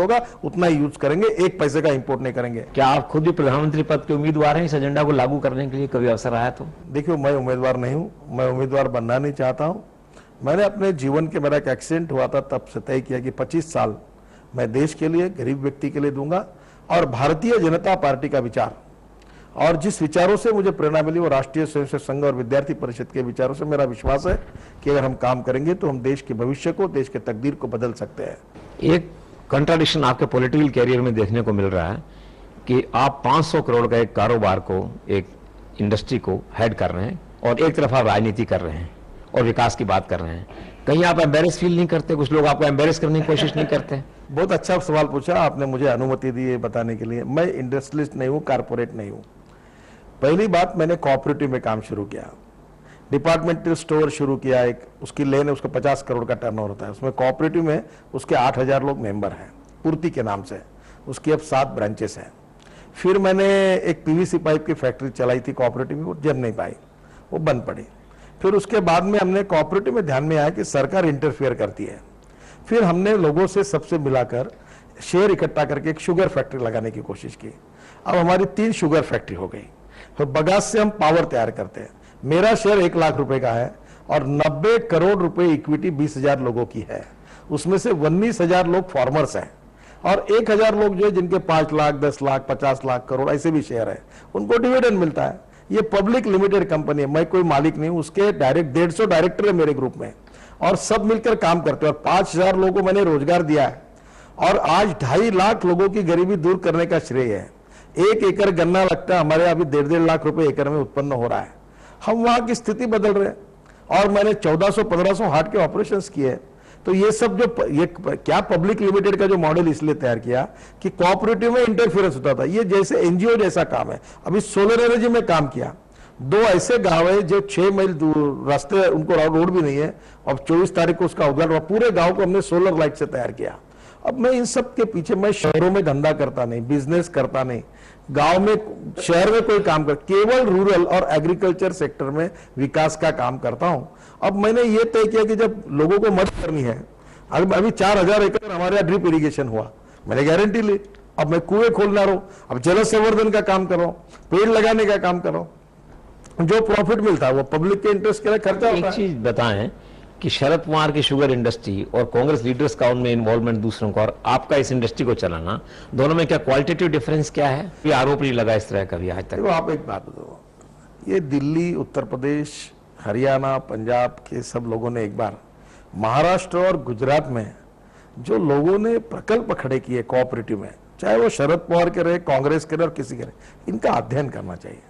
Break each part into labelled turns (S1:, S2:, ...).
S1: होगा उतना ही यूज करेंगे, 1 पैसे का इंपोर्ट नहीं करेंगे।
S2: क्या आप खुद भी प्रधानमंत्री पद के उम्मीदवार हैं? इस एजेंडा को लागू करने के लिए कभी अवसर आया तो?
S1: देखिए, मैं उम्मीदवार नहीं हूं, मैं उम्मीदवार बनना नहीं चाहता हूं। मैंने अपने जीवन के, मेरा एक एक्सीडेंट हुआ था तब से तय किया कि 25 साल मैं देश के लिए, गरीब व्यक्ति के लिए दूंगा। और भारतीय जनता पार्टी का विचार और जिस विचारों से मुझे प्रेरणा मिली वो राष्ट्रीय स्वयंसेवक संघ और विद्यार्थी परिषद के विचारों से मेरा विश्वास है कि अगर हम काम करेंगे तो हम देश के भविष्य को, देश के तकदीर को बदल सकते हैं।
S2: एक कंट्राडिक्शन आपके पॉलिटिकल कैरियर में देखने को मिल रहा है कि आप 500 करोड़ का एक कारोबार को, एक इंडस्ट्री को हेड कर रहे हैं और एक तरफ आप राजनीति कर रहे हैं और विकास की बात कर रहे हैं। कहीं आप एम्बेरस फील नहीं करते? कुछ लोग आपको एम्बेरस करने की कोशिश नहीं करते?
S1: बहुत अच्छा सवाल पूछा आपने, मुझे अनुमति दी है बताने के लिए। मैं इंडस्ट्रियलिस्ट नहीं हूँ, कारपोरेट नहीं हूँ। पहली बात, मैंने कोऑपरेटिव में काम शुरू किया, डिपार्टमेंटल स्टोर शुरू किया एक, उसकी लेन है, उसका 50 करोड़ का टर्नओवर होता है। उसमें कोऑपरेटिव में उसके 8000 लोग मेंबर हैं पूर्ति के नाम से, उसकी अब 7 ब्रांचेस हैं। फिर मैंने एक पीवीसी पाइप की फैक्ट्री चलाई थी कोऑपरेटिव में, वो जम नहीं पाई, वो बंद पड़ी। फिर उसके बाद में हमने कोऑपरेटिव में ध्यान में आया कि सरकार इंटरफेयर करती है। फिर हमने लोगों से सबसे मिलाकर शेयर इकट्ठा करके एक शुगर फैक्ट्री लगाने की कोशिश की। अब हमारी 3 शुगर फैक्ट्री हो गई। तो बगास से हम पावर तैयार करते हैं। मेरा शेयर 1 लाख रुपए का है और 90 करोड़ रुपए इक्विटी 20,000 लोगों की है। उसमें से 19,000 लोग फार्मर्स हैं और 1,000 लोग जो है जिनके 5 लाख, 10 लाख, 50 लाख करोड़ ऐसे भी शेयर है, उनको डिविडेंड मिलता है। ये पब्लिक लिमिटेड कंपनी है, मैं कोई मालिक नहीं हूं। उसके 150 डायरेक्टर है मेरे ग्रुप में और सब मिलकर काम करते हैं। और 5,000 लोगों को मैंने रोजगार दिया है और आज 2.5 लाख लोगों की गरीबी दूर करने का श्रेय है। 1 एकड़ गन्ना लगता है, हमारे अभी 1.5 लाख रुपए एकड़ में उत्पन्न हो रहा है। हम वहां की स्थिति बदल रहे हैं और मैंने 1400-1500 हार्ट के ऑपरेशंस किए। तो ये सब जो ये क्या पब्लिक लिमिटेड का जो मॉडल इसलिए तैयार किया कि कोऑपरेटिव में इंटरफेरेंस होता था, ये जैसे एनजीओ जैसा काम है। अभी सोलर एनर्जी में काम किया। 2 ऐसे गांव है जो 6 मील दूर रास्ते, उनको रोड भी नहीं है, और 24 तारीख को उसका उद्घाटन हुआ। पूरे गांव को हमने सोलर लाइट से तैयार किया। अब मैं इन सब के पीछे, मैं शहरों में धंधा करता नहीं, बिजनेस करता नहीं, गांव में, शहर में कोई काम कर, केवल रूरल और एग्रीकल्चर सेक्टर में विकास का काम करता हूं। अब मैंने ये तय किया कि जब लोगों को मदद करनी है, अभी 4000 एकड़ हमारे यहाँ ड्रिप इरिगेशन हुआ, मैंने गारंटी ली। अब मैं कुएं खोलना रहा हूं, अब जल संवर्धन का काम कर रहा हूं, पेड़ लगाने का काम कर रहा हूं। जो प्रॉफिट मिलता है वो पब्लिक के इंटरेस्ट के लिए खर्चा होता है।
S2: एक चीज बताएं कि शरद पवार की शुगर इंडस्ट्री और कांग्रेस लीडर्स का उनमें इन्वॉल्वमेंट दूसरों का और आपका इस इंडस्ट्री को चलाना, दोनों में क्या क्वालिटेटिव डिफरेंस क्या है? ये आरोप नहीं लगा इस तरह का भी आज तक।
S1: देखो, आप एक बात बताओ, ये दिल्ली, उत्तर प्रदेश, हरियाणा, पंजाब के सब लोगों ने एक बार, महाराष्ट्र और गुजरात में जो लोगों ने प्रकल्प खड़े किए कोऑपरेटिव में, चाहे वो शरद पवार के रहे, कांग्रेस के रहे और किसी के रहे, इनका अध्ययन करना चाहिए।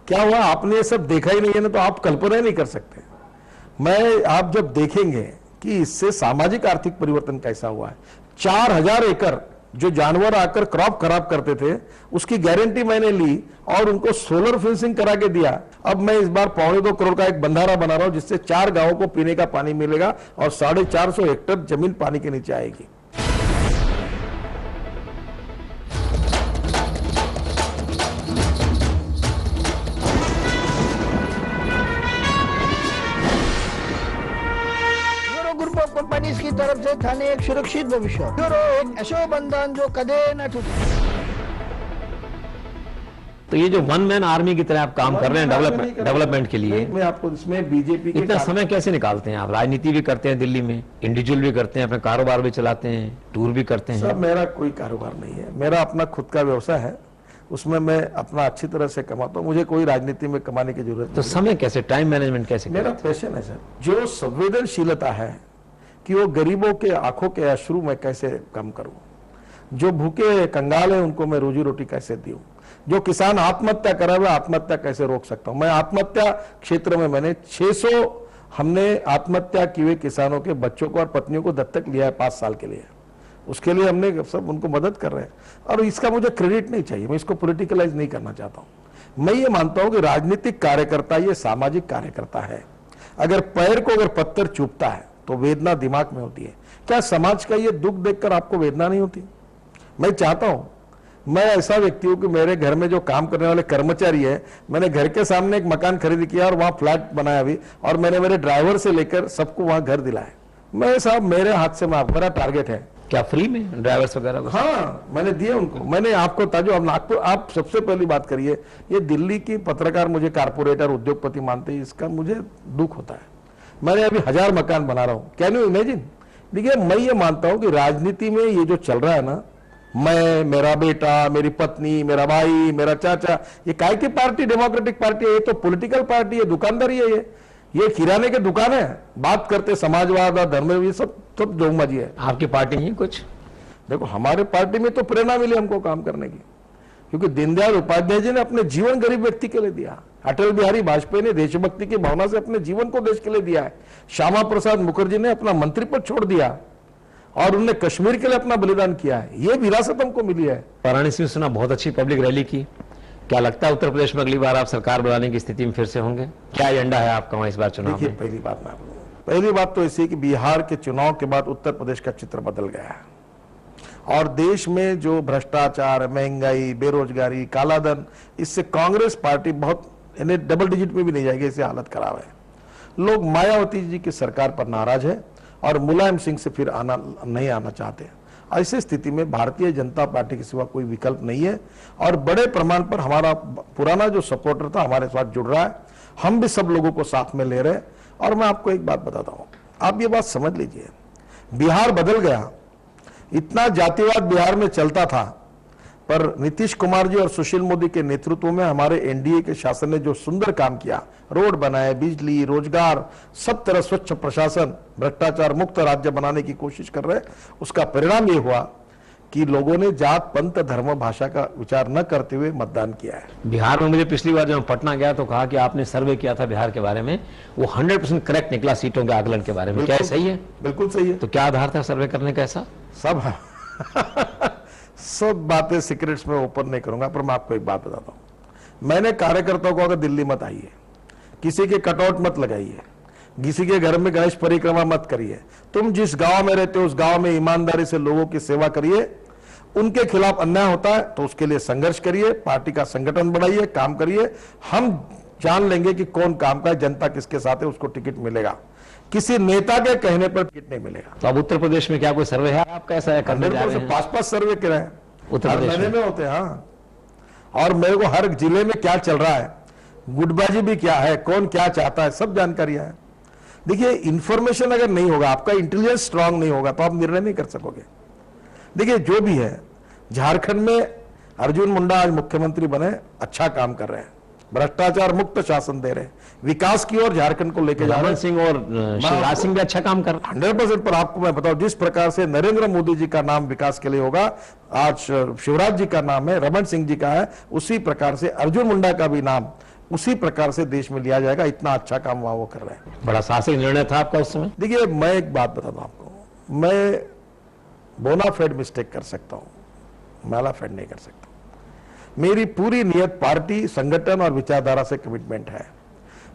S1: क्या हुआ, आपने ये सब देखा ही नहीं है ना, तो आप कल्पना ही नहीं कर सकते। आप जब देखेंगे कि इससे सामाजिक आर्थिक परिवर्तन कैसा हुआ है। 4000 एकड़ जो जानवर आकर क्रॉप खराब करते थे, उसकी गारंटी मैंने ली और उनको सोलर फेंसिंग करा के दिया। अब मैं इस बार 2.25 करोड़ का एक बंधारा बना रहा हूं, जिससे 4 गांवों को पीने का पानी मिलेगा और 450 हेक्टेयर जमीन पानी के नीचे आएगी।
S3: ग्रुप ऑफ कंपनीज की तरफ से थाने एक सुरक्षित भविष्य, एक ऐसा बंधन जो कदे न टूटे।
S2: तो ये जो वन मैन आर्मी की तरह आप काम कर रहे हैं डेवलपमेंट के लिए,
S1: मैं आपको इसमें बीजेपी के
S2: इतना समय कैसे निकालते हैं आप? राजनीति भी करते हैं दिल्ली में, इंडिविजुअल भी करते हैं, अपना कारोबार भी चलाते हैं, टूर भी करते हैं।
S1: सर, मेरा कोई कारोबार नहीं है, मेरा अपना खुद का व्यवसाय है, उसमें मैं अपना अच्छी तरह से कमाता हूँ। मुझे कोई राजनीति में कमाने की जरूरत नहीं।
S2: तो समय कैसे, टाइम मैनेजमेंट कैसे?
S1: मेरा पैशन है सर, जो संवेदनशीलता है कि वो गरीबों के आंखों के अश्रु में कैसे कम करूं, जो भूखे कंगाल हैं उनको मैं रोजी रोटी कैसे दूं, जो किसान आत्महत्या करा हुआ आत्महत्या कैसे रोक सकता हूं। मैं आत्महत्या क्षेत्र में मैंने 600 हमने आत्महत्या किए हुए किसानों के बच्चों को और पत्नियों को दत्तक लिया है 5 साल के लिए। उसके लिए हमने सब उनको मदद कर रहे हैं और इसका मुझे क्रेडिट नहीं चाहिए, मैं इसको पॉलिटिकलाइज नहीं करना चाहता हूं। मैं ये मानता हूं कि राजनीतिक कार्यकर्ता ये सामाजिक कार्यकर्ता है। अगर पैर को अगर पत्थर चुभता है तो वेदना दिमाग में होती है। क्या समाज का ये दुख देखकर आपको वेदना नहीं होती? मैं चाहता हूं, मैं ऐसा व्यक्ति हूं कि मेरे घर में जो काम करने वाले कर्मचारी है, मैंने घर के सामने एक मकान खरीद किया और वहां फ्लैट बनाया भी, और मैंने मेरे ड्राइवर से लेकर सबको वहां घर दिलाया। मैं साहब, मेरे हाथ से मेरा टारगेट है
S2: क्या फ्री में ड्राइवर्स वगैरह को?
S1: हाँ, मैंने दिए उनको। मैंने आपको ताजो, अब नागपुर, आप सबसे पहली बात करिए, ये दिल्ली की पत्रकार मुझे कारपोरेटर उद्योगपति मानते हैं, इसका मुझे दुख होता है। मैंने अभी 1000 मकान बना रहा हूं, कैन यू इमेजिन? देखिए, मैं ये मानता हूं कि राजनीति में ये जो चल रहा है ना, मैं, मेरा बेटा, मेरी पत्नी, मेरा भाई, मेरा चाचा, ये काय की पार्टी? डेमोक्रेटिक पार्टी है? ये तो पॉलिटिकल पार्टी है, दुकानदारी है। ये किराने के दुकान है। बात करते समाजवाद और धर्म, ये सब जोगमाजी है।
S2: आपकी पार्टी नहीं कुछ?
S1: देखो, हमारे पार्टी में तो प्रेरणा मिली हमको काम करने की, क्योंकि दीनदयाल उपाध्याय जी ने अपने जीवन गरीब व्यक्ति के लिए दिया। अटल बिहारी वाजपेयी ने देशभक्ति की भावना से अपने जीवन को देश के लिए दिया है। श्यामा प्रसाद मुखर्जी ने अपना मंत्री पद छोड़ दिया और उन्होंने कश्मीर के लिए अपना बलिदान किया है। ये विरासत हमको मिली है।
S2: वाराणसी में सुना बहुत अच्छी पब्लिक रैली की, क्या लगता है उत्तर प्रदेश में अगली बार आप सरकार बनाने की स्थिति में फिर से होंगे? क्या एजेंडा है आपका वहां इस बार चुनाव
S1: देखिए,
S2: में?
S1: पहली बात तो ऐसी है कि बिहार के चुनाव के बाद उत्तर प्रदेश का चित्र बदल गया है और देश में जो भ्रष्टाचार, महंगाई, बेरोजगारी, कालाधन, इससे कांग्रेस पार्टी बहुत डबल डिजिट में भी नहीं जाएगी, इससे हालत खराब है। लोग मायावती जी की सरकार पर नाराज है और मुलायम सिंह से फिर नहीं आना चाहते। ऐसी स्थिति में भारतीय जनता पार्टी के सिवा कोई विकल्प नहीं है और बड़े प्रमाण पर हमारा पुराना जो सपोर्टर था हमारे साथ जुड़ रहा है। हम भी सब लोगों को साथ में ले रहे हैं। और मैं आपको एक बात बताता हूं, आप ये बात समझ लीजिए, बिहार बदल गया। इतना जातिवाद बिहार में चलता था, पर नीतीश कुमार जी और सुशील मोदी के नेतृत्व में हमारे एनडीए के शासन ने जो सुंदर काम किया, रोड बनाए, बिजली, रोजगार, सब तरह स्वच्छ प्रशासन, भ्रष्टाचार मुक्त राज्य बनाने की कोशिश कर रहे, उसका परिणाम ये हुआ कि लोगों ने जात, पंथ, धर्म, भाषा का विचार न करते हुए मतदान किया है।
S2: बिहार में मुझे पिछली बार जब मैं पटना गया तो कहा कि आपने सर्वे किया था बिहार के बारे में, वो 100% करेक्ट निकला सीटों के आकलन के बारे में। क्या सही है?
S1: बिल्कुल सही है।
S2: तो क्या आधार था सर्वे करने का? ऐसा
S1: सब सब बातें सीक्रेट्स में ओपन नहीं करूंगा, पर मैं आपको एक बात बताता हूं। मैंने कार्यकर्ताओं को, अगर दिल्ली मत आइए, किसी के कटआउट मत लगाइए, किसी के घर में गणेश परिक्रमा मत करिए, तुम जिस गांव में रहते हो उस गांव में ईमानदारी से लोगों की सेवा करिए। उनके खिलाफ अन्याय होता है तो उसके लिए संघर्ष करिए, पार्टी का संगठन बढ़ाइए, काम करिए। हम जान लेंगे कि कौन काम का है, जनता किसके साथ है, उसको टिकट मिलेगा। किसी नेता के कहने पर टिकट नहीं मिलेगा।
S2: तो अब उत्तर प्रदेश में क्या कोई सर्वे है आपका? ऐसा है करने जा रहे हैं?
S1: 5-5 सर्वे कराए
S2: उत्तर
S1: हर
S2: प्रदेश
S1: महीने में होते हैं। हाँ, और मेरे को हर जिले में क्या चल रहा है, गुटबाजी भी क्या है, कौन क्या चाहता है, सब जानकारियां है। देखिए, इंफॉर्मेशन अगर नहीं होगा, आपका इंटेलिजेंस स्ट्रांग नहीं होगा, तो आप निर्णय नहीं कर सकोगे। देखिए, जो भी है, झारखंड में अर्जुन मुंडा आज मुख्यमंत्री बने, अच्छा काम कर रहे हैं, भ्रष्टाचार मुक्त शासन दे रहे हैं, विकास की ओर झारखंड को लेके जा रहे हैं।
S2: रमन सिंह और शिवराज सिंह भी अच्छा काम कर रहे हैं
S1: 100%। पर आपको मैं बताऊं, जिस प्रकार से नरेंद्र मोदी जी का नाम विकास के लिए होगा, आज शिवराज जी का नाम है, रमन सिंह जी का है, उसी प्रकार से अर्जुन मुंडा का भी नाम उसी प्रकार से देश में लिया जाएगा। इतना अच्छा काम वहां वो कर रहे हैं।
S2: बड़ा साहसिक निर्णय था आपका उस समय।
S1: देखिए, मैं एक बात बताता हूं आपको, मैं बोनाफाइड मिस्टेक कर सकता हूं, मैलाफाइड नहीं कर सकता। मेरी पूरी नियत पार्टी, संगठन और विचारधारा से कमिटमेंट है।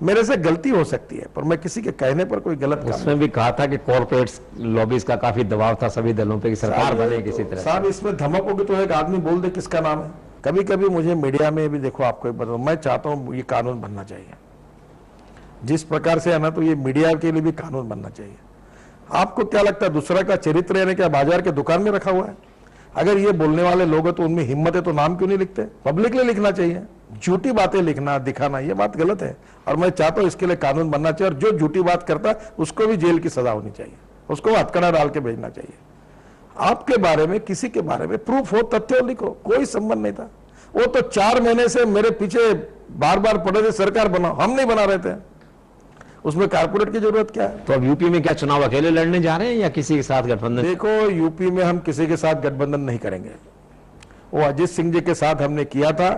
S1: मेरे से गलती हो सकती है, पर मैं किसी के कहने पर कोई गलत काम
S2: उसमें भी कहा था कि कॉर्पोरेट लॉबीज का काफी दबाव था सभी दलों पे कि सरकार बने किसी तरह।
S1: साहब, इसमें धमक होगी तो एक आदमी बोल दे किसका नाम है। कभी कभी मुझे मीडिया में भी, देखो आपको एक बताऊं, मैं चाहता हूं ये कानून बनना चाहिए जिस प्रकार से है ना, तो ये मीडिया के लिए भी कानून बनना चाहिए। आपको क्या लगता है, दूसरा का चरित्र यानी क्या बाजार के दुकान में रखा हुआ है? अगर ये बोलने वाले लोग हैं तो उनमें हिम्मत है तो नाम क्यों नहीं लिखते? पब्लिकली लिखना चाहिए। झूठी बातें लिखना, दिखाना, ये बात गलत है और मैं चाहता हूं इसके लिए कानून बनना चाहिए। और जो झूठी बात करता है उसको भी जेल की सजा होनी चाहिए, उसको हथकड़ा डाल के भेजना चाहिए। आपके बारे में, किसी के बारे में प्रूफ हो, तथ्य हो, लिखो। कोई संबंध नहीं था। वो तो 4 महीने से मेरे पीछे बार बार पड़े थे, सरकार बनाओ, हम नहीं बना रहे थे। उसमें कारपोरेट की जरूरत क्या है?
S2: तो अब यूपी में क्या चुनाव अकेले लड़ने जा रहे हैं या किसी के साथ गठबंधन?
S1: देखो, यूपी में हम किसी के साथ गठबंधन नहीं करेंगे। वो अजीत सिंह जी के साथ हमने किया था।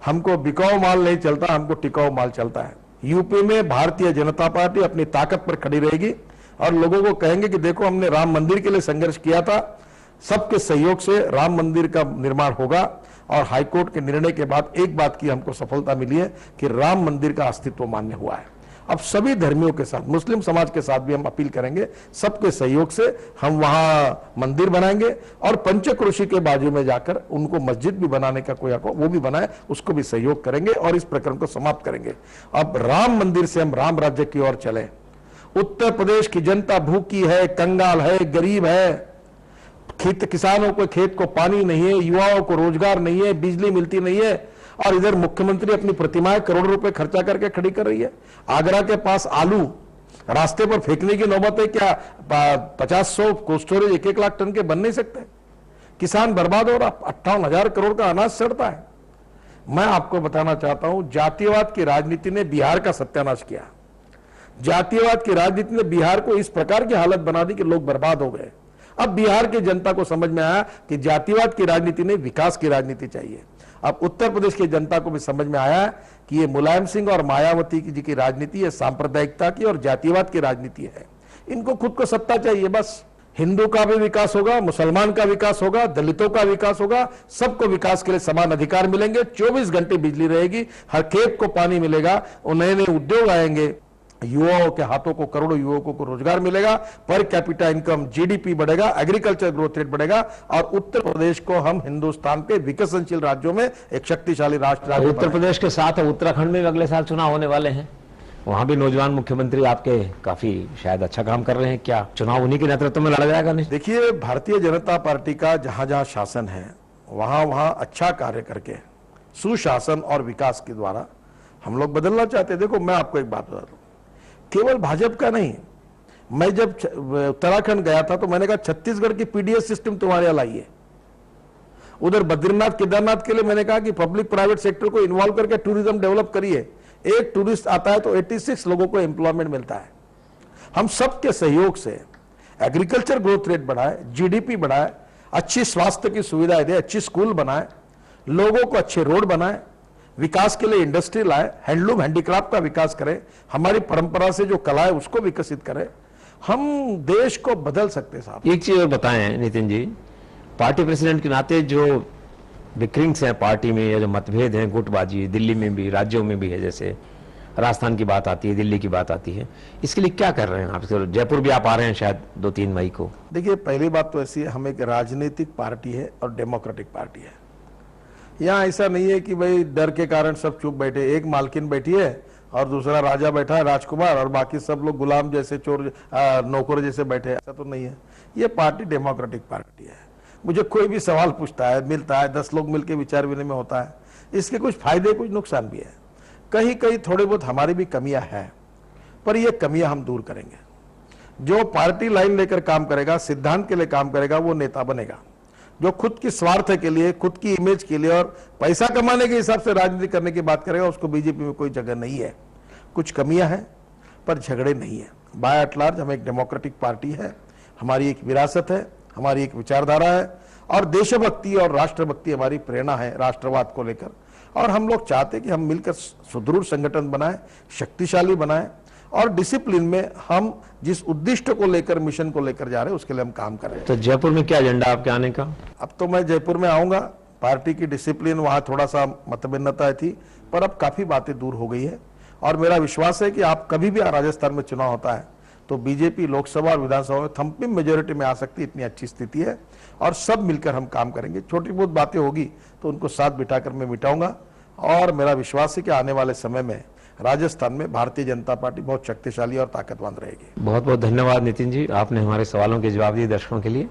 S1: हमको बिकाऊ माल नहीं चलता, हमको टिकाऊ माल चलता है। यूपी में भारतीय जनता पार्टी अपनी ताकत पर खड़ी रहेगी और लोगों को कहेंगे कि देखो, हमने राम मंदिर के लिए संघर्ष किया था, सबके सहयोग से राम मंदिर का निर्माण होगा। और हाईकोर्ट के निर्णय के बाद एक बात की हमको सफलता मिली है कि राम मंदिर का अस्तित्व मान्य हुआ है। अब सभी धर्मियों के साथ, मुस्लिम समाज के साथ भी हम अपील करेंगे, सबके सहयोग से हम वहां मंदिर बनाएंगे और पंचक्रोशी के बाजू में जाकर उनको मस्जिद भी बनाने का कोई वो भी बनाए, उसको भी सहयोग करेंगे और इस प्रकरण को समाप्त करेंगे। अब राम मंदिर से हम राम राज्य की ओर चले। उत्तर प्रदेश की जनता भूखी है, कंगाल है, गरीब है, किसानों को खेत को पानी नहीं है, युवाओं को रोजगार नहीं है, बिजली मिलती नहीं है, और इधर मुख्यमंत्री अपनी प्रतिमाएं करोड़ों रुपए खर्चा करके खड़ी कर रही है। आगरा के पास आलू रास्ते पर फेंकने की नौबत है क्या? 50-100 कोल्ड स्टोरेज 1-1 लाख टन के बन नहीं सकते। किसान बर्बाद हो रहा, 58,000 करोड़ का अनाज सड़ता है। मैं आपको बताना चाहता हूं, जातीयवाद की राजनीति ने बिहार का सत्यानाश किया। जातीयवाद की राजनीति ने बिहार को इस प्रकार की हालत बना दी कि लोग बर्बाद हो गए। अब बिहार की जनता को समझ में आया कि जातीयवाद की राजनीति नहीं, विकास की राजनीति चाहिए। अब उत्तर प्रदेश की जनता को भी समझ में आया कि ये मुलायम सिंह और मायावती जी की राजनीति है, सांप्रदायिकता की और जातीयवाद की राजनीति है। इनको खुद को सत्ता चाहिए बस। हिंदू का भी विकास होगा, मुसलमान का विकास होगा, दलितों का विकास होगा, सबको विकास के लिए समान अधिकार मिलेंगे, 24 घंटे बिजली रहेगी, हर खेत को पानी मिलेगा, और नए नए उद्योग आएंगे, युवाओं के हाथों को, करोड़ों युवकों को रोजगार मिलेगा, पर कैपिटा इनकम, जीडीपी बढ़ेगा, एग्रीकल्चर ग्रोथ रेट बढ़ेगा, और उत्तर प्रदेश को हम हिंदुस्तान के विकसनशील राज्यों में एक शक्तिशाली राष्ट्र
S2: उत्तर प्रदेश के साथ उत्तराखंड में अगले साल चुनाव होने वाले हैं, वहां भी नौजवान मुख्यमंत्री आपके काफी शायद अच्छा काम कर रहे हैं। क्या चुनाव उन्हीं के नेतृत्व में लड़ा जाएगा? नहीं,
S1: देखिए, भारतीय जनता पार्टी का जहां जहां शासन है वहां वहां अच्छा कार्य करके सुशासन और विकास के द्वारा हम लोग बदलना चाहते हैं। देखो, मैं आपको एक बात बता दूं, केवल भाजपा का नहीं, मैं जब उत्तराखंड गया था तो मैंने कहा छत्तीसगढ़ की पीडीएस सिस्टम तुम्हारे यहाँ लाइए। उधर बद्रीनाथ केदारनाथ के लिए मैंने कहा कि पब्लिक प्राइवेट सेक्टर को इन्वॉल्व करके टूरिज्म डेवलप करिए। एक टूरिस्ट आता है तो 86 लोगों को एम्प्लॉयमेंट मिलता है। हम सबके सहयोग से एग्रीकल्चर ग्रोथ रेट बढ़ाए, जीडीपी बढ़ाए, अच्छी स्वास्थ्य की सुविधाएं दे, अच्छी स्कूल बनाए, लोगों को अच्छे रोड बनाए, विकास के लिए इंडस्ट्री लाए, हैंडलूम हैंडीक्राफ्ट का विकास करें, हमारी परंपरा से जो कला है उसको विकसित करें। हम देश को बदल सकते हैं साहब।
S2: एक चीज और बताएं नितिन जी, पार्टी प्रेसिडेंट के नाते जो बिक्रिंग्स हैं पार्टी में, या जो मतभेद हैं, गुटबाजी दिल्ली में भी, राज्यों में भी है, जैसे राजस्थान की बात आती है, दिल्ली की बात आती है, इसके लिए क्या कर रहे हैं आप? जयपुर भी आप आ रहे हैं शायद 2-3 मई को।
S1: देखिए, पहली बात तो ऐसी है, हम एक राजनीतिक पार्टी है और डेमोक्रेटिक पार्टी है। यहाँ ऐसा नहीं है कि भाई डर के कारण सब चुप बैठे, एक मालकिन बैठी है और दूसरा राजा बैठा है, राजकुमार, और बाकी सब लोग गुलाम जैसे, चोर नौकर जैसे बैठे, ऐसा तो नहीं है। ये पार्टी डेमोक्रेटिक पार्टी है। मुझे कोई भी सवाल पूछता है, मिलता है, 10 लोग मिलकर विचार विनिमय होता है, इसके कुछ फायदे कुछ नुकसान भी है। कहीं कहीं थोड़े बहुत हमारी भी कमियां हैं, पर ये कमियां हम दूर करेंगे। जो पार्टी लाइन लेकर काम करेगा, सिद्धांत के लिए काम करेगा, वो नेता बनेगा। जो खुद की स्वार्थ के लिए, खुद की इमेज के लिए और पैसा कमाने के हिसाब से राजनीति करने की बात करेगा, उसको बीजेपी में कोई जगह नहीं है। कुछ कमियां हैं पर झगड़े नहीं है। बाय एट लार्ज हम एक डेमोक्रेटिक पार्टी है, हमारी एक विरासत है, हमारी एक विचारधारा है, और देशभक्ति और राष्ट्रभक्ति हमारी प्रेरणा है राष्ट्रवाद को लेकर। और हम लोग चाहते हैं कि हम मिलकर सुदृढ़ संगठन बनाएं, शक्तिशाली बनाएं, और डिसिप्लिन में हम जिस उद्दिष्ट को लेकर, मिशन को लेकर जा रहे हैं, उसके लिए हम काम करें।
S2: तो जयपुर में क्या एजेंडा आपके आने का?
S1: अब तो मैं जयपुर में आऊंगा। पार्टी की डिसिप्लिन वहां थोड़ा सा मतभिन्नता थी, पर अब काफी बातें दूर हो गई है, और मेरा विश्वास है कि आप कभी भी राजस्थान में चुनाव होता है तो बीजेपी लोकसभा और विधानसभा में थम्पिंग मेजोरिटी में आ सकती है, इतनी अच्छी स्थिति है, और सब मिलकर हम काम करेंगे। छोटी बहुत बातें होगी तो उनको साथ बिठाकर मैं मिटाऊंगा, और मेरा विश्वास है कि आने वाले समय में राजस्थान में भारतीय जनता पार्टी बहुत शक्तिशाली और ताकतवान रहेगी।
S2: बहुत बहुत धन्यवाद नितिन जी, आपने हमारे सवालों के जवाब दिए दर्शकों के लिए।